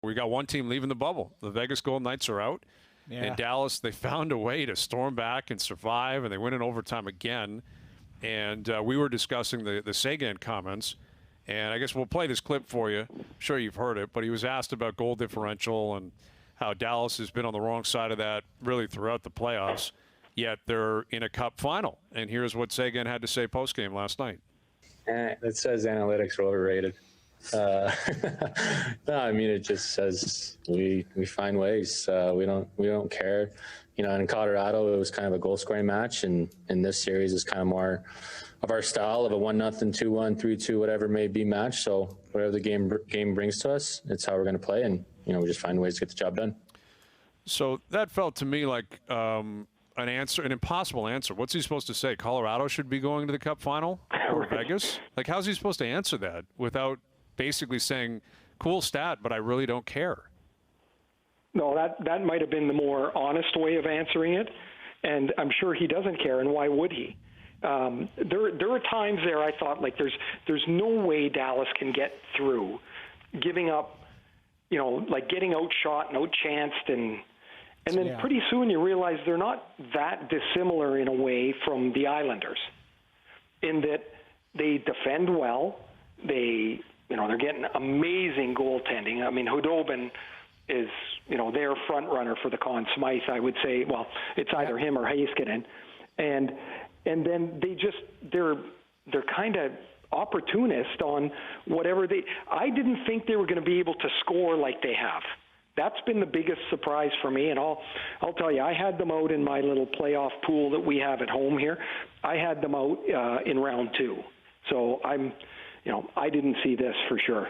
We got one team leaving the bubble. The Vegas Golden Knights are out. Yeah. And Dallas, they found a way to storm back and survive, and they win in overtime again. And we were discussing the Seguin comments, and I guess we'll play this clip for you. I'm sure you've heard it, but he was asked about goal differential and how Dallas has been on the wrong side of that really throughout the playoffs, yet they're in a cup final. And here's what Seguin had to say postgame last night. It says analytics are overrated. No, I mean, it just says we find ways. We don't care. You know, in Colorado, it was kind of a goal-scoring match, and in this series, it's kind of more of our style of a 1-0, 2-1, 3-2, whatever it may be match. So whatever the game brings to us, it's how we're going to play, and you know, we just find ways to get the job done. So that felt to me like an impossible answer. What's he supposed to say? Colorado should be going to the Cup final or Vegas? Like, how's he supposed to answer that without basically saying, cool stat, but I really don't care? No, that might have been the more honest way of answering it, and I'm sure he doesn't care, and why would he? There were times there I thought, like, there's no way Dallas can get through giving up, you know, like getting outshot and outchanced, and then pretty soon you realize they're not that dissimilar in a way from the Islanders, in that they defend well, they're getting amazing goaltending. I mean, Khudobin is, you know, their front runner for the Conn Smythe, I would say. Well, it's either him or Heiskanen. And then they're kind of opportunist on whatever I didn't think they were going to be able to score like they have. That's been the biggest surprise for me, and I'll tell you, I had them out in my little playoff pool that we have at home here. I had them out in round 2. So I didn't see this for sure.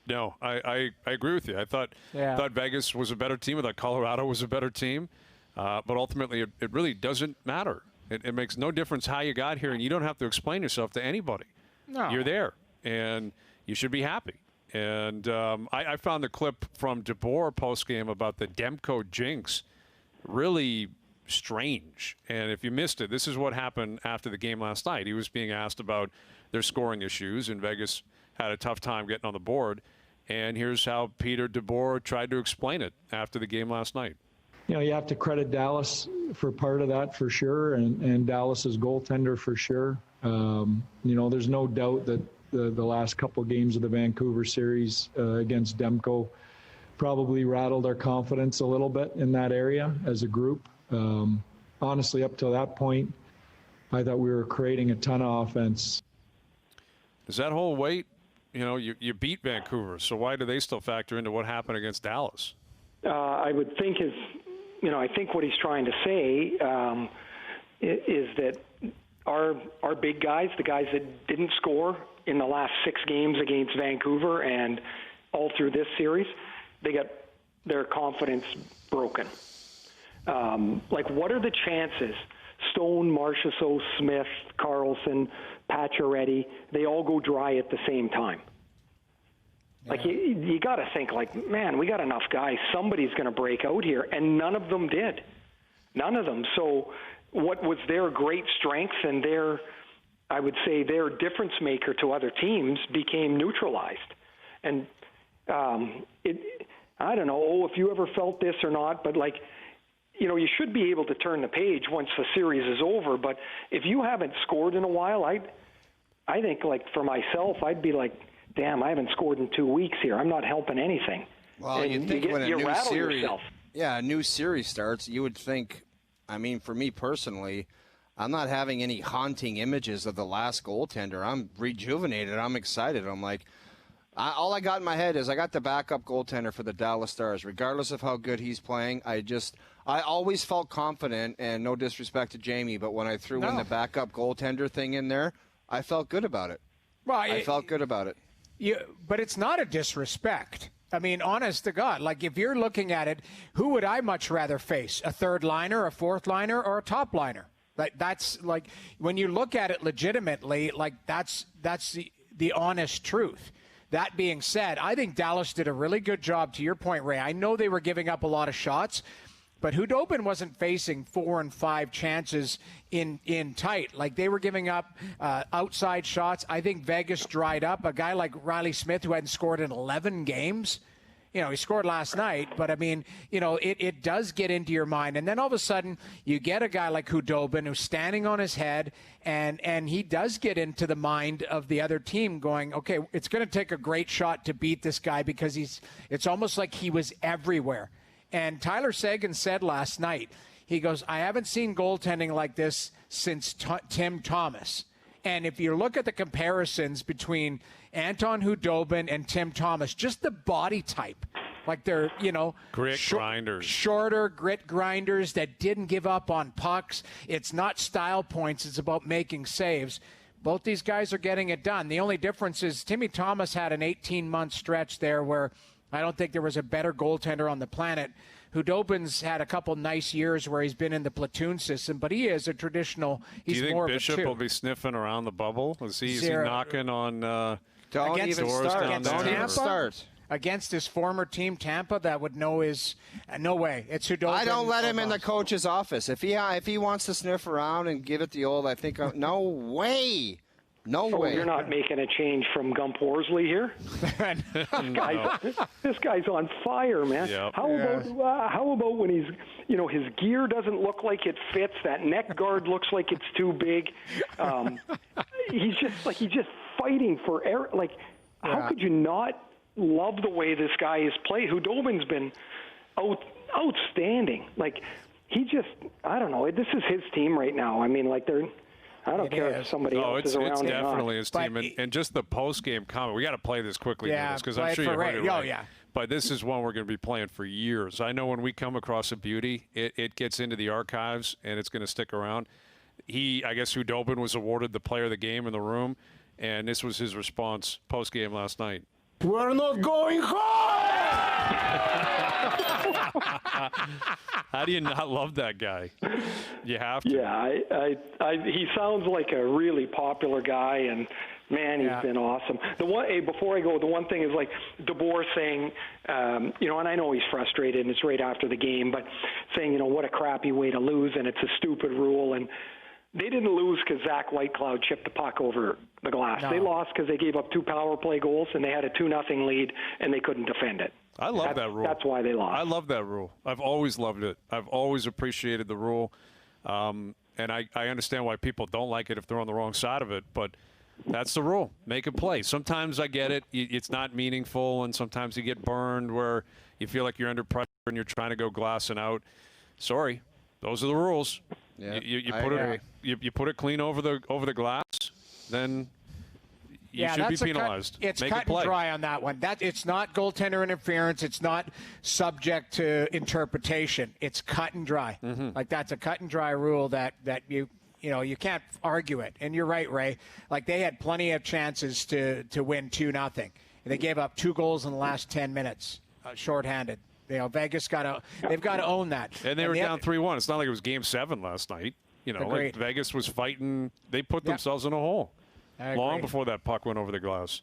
No, I agree with you. I thought Vegas was a better team. I thought Colorado was a better team. But ultimately, it really doesn't matter. It makes no difference how you got here, and you don't have to explain yourself to anybody. No. You're there, and you should be happy. And I found the clip from DeBoer postgame about the Demko jinx really strange. And if you missed it, this is what happened after the game last night. He was being asked about their scoring issues, and Vegas had a tough time getting on the board. And here's how Peter DeBoer tried to explain it after the game last night. You know, you have to credit Dallas for part of that for sure, and Dallas's goaltender for sure. You know, there's no doubt that the last couple games of the Vancouver series against Demko probably rattled our confidence a little bit in that area as a group. Honestly, up to that point, I thought we were creating a ton of offense. Is that whole weight, you know, you beat Vancouver, so why do they still factor into what happened against Dallas? I would think I think what he's trying to say is that our big guys, the guys that didn't score in the last 6 games against Vancouver and all through this series, they got their confidence broken. Like, what are the chances? Stone, Marchessault, Smith, Carlson, Pacioretty, they all go dry at the same time. Yeah. Like, you got to think, like, man, we got enough guys. Somebody's going to break out here, and none of them did. None of them. So what was their great strength and I would say their difference maker to other teams became neutralized. And I don't know if you ever felt this or not, but, like, you know, you should be able to turn the page once the series is over. But if you haven't scored in a while, I think, like, for myself, I'd be like, damn, I haven't scored in 2 weeks here. I'm not helping anything. Well, and you think when a new series, yourself. Yeah, a new series starts, you would think, I mean, for me personally, I'm not having any haunting images of the last goaltender. I'm rejuvenated. I'm excited. I'm like, all I got in my head is I got the backup goaltender for the Dallas Stars. Regardless of how good he's playing, I always felt confident, and no disrespect to Jamie, but when I threw in the backup goaltender thing in there, I felt good about it. Well, I felt good about it. But it's not a disrespect. I mean, honest to God, like, if you're looking at it, who would I much rather face? A third liner, a fourth liner, or a top liner? Like, that's, like, when you look at it legitimately, like, that's the honest truth. That being said, I think Dallas did a really good job, to your point, Ray. I know they were giving up a lot of shots, but Khudobin wasn't facing 4 and 5 chances in tight. Like, they were giving up outside shots. I think Vegas dried up. A guy like Riley Smith, who hadn't scored in 11 games, You know, he scored last night, but I mean, you know, it does get into your mind. And then all of a sudden you get a guy like Khudobin who's standing on his head, and he does get into the mind of the other team going, okay, it's going to take a great shot to beat this guy because it's almost like he was everywhere. And Tyler Seguin said last night, he goes, I haven't seen goaltending like this since Tim Thomas. And if you look at the comparisons between Anton Khudobin and Tim Thomas, just the body type, like they're, you know, grinders, shorter grit grinders that didn't give up on pucks. It's not style points. It's about making saves. Both these guys are getting it done. The only difference is Timmy Thomas had an 18-month stretch there where I don't think there was a better goaltender on the planet. Khudobin's had a couple nice years where he's been in the platoon system, but he is a traditional. He's Do you think more Bishop of a two. will be sniffing around the bubble? Is he knocking on Don't against even start. against Don't even Tampa? start. Against his former team, Tampa, that would know his no way. It's Khudobin. I don't let him in the coach's office. If he wants to sniff around and give it the old, I think no way. No way. You're not making a change from Gump Worsley here? This guy's on fire, man. Yep. How about when he's, you know, his gear doesn't look like it fits, that neck guard looks like it's too big. He's just fighting for air. Like, how could you not love the way this guy is played? Khudobin's been outstanding. Like, I don't know. This is his team right now. I mean, like I don't care if somebody else is around. It's definitely or his team. And just the post-game comment. We got to play this quickly, because I'm sure you heard it. Oh, yeah. But this is one we're going to be playing for years. I know when we come across a beauty, it gets into the archives, and it's going to stick around. I guess Khudobin was awarded the player of the game in the room, and this was his response post-game last night. We're not going home! How do you not love that guy? You have to. Yeah, he sounds like a really popular guy, and man, he's been awesome. Before I go, the one thing is like DeBoer saying, you know, and I know he's frustrated, and it's right after the game, but saying, you know, what a crappy way to lose, and it's a stupid rule, and they didn't lose because Zach Whitecloud chipped the puck over the glass. No. They lost because they gave up 2 power play goals, and they had a 2-0 lead, and they couldn't defend it. I love that rule. That's why they lost. I love that rule. I've always loved it. I've always appreciated the rule. And I understand why people don't like it if they're on the wrong side of it, but that's the rule. Make a play. Sometimes I get it. It's not meaningful, and sometimes you get burned where you feel like you're under pressure and you're trying to go glass and out. Sorry. Those are the rules. Yeah, you put it clean over the glass, then you should be penalized. It's Make cut and dry on that one. It's not goaltender interference. It's not subject to interpretation. It's cut and dry. Mm-hmm. Like, that's a cut and dry rule that you you can't argue it. And you're right, Ray. Like, they had plenty of chances to win 2-0. They gave up 2 goals in the last 10 minutes, shorthanded. You know, Vegas they've got to own that. And they were down 3-1. It's not like it was Game 7 last night. You know, like Vegas was fighting. They put themselves in a hole long before that puck went over the glass.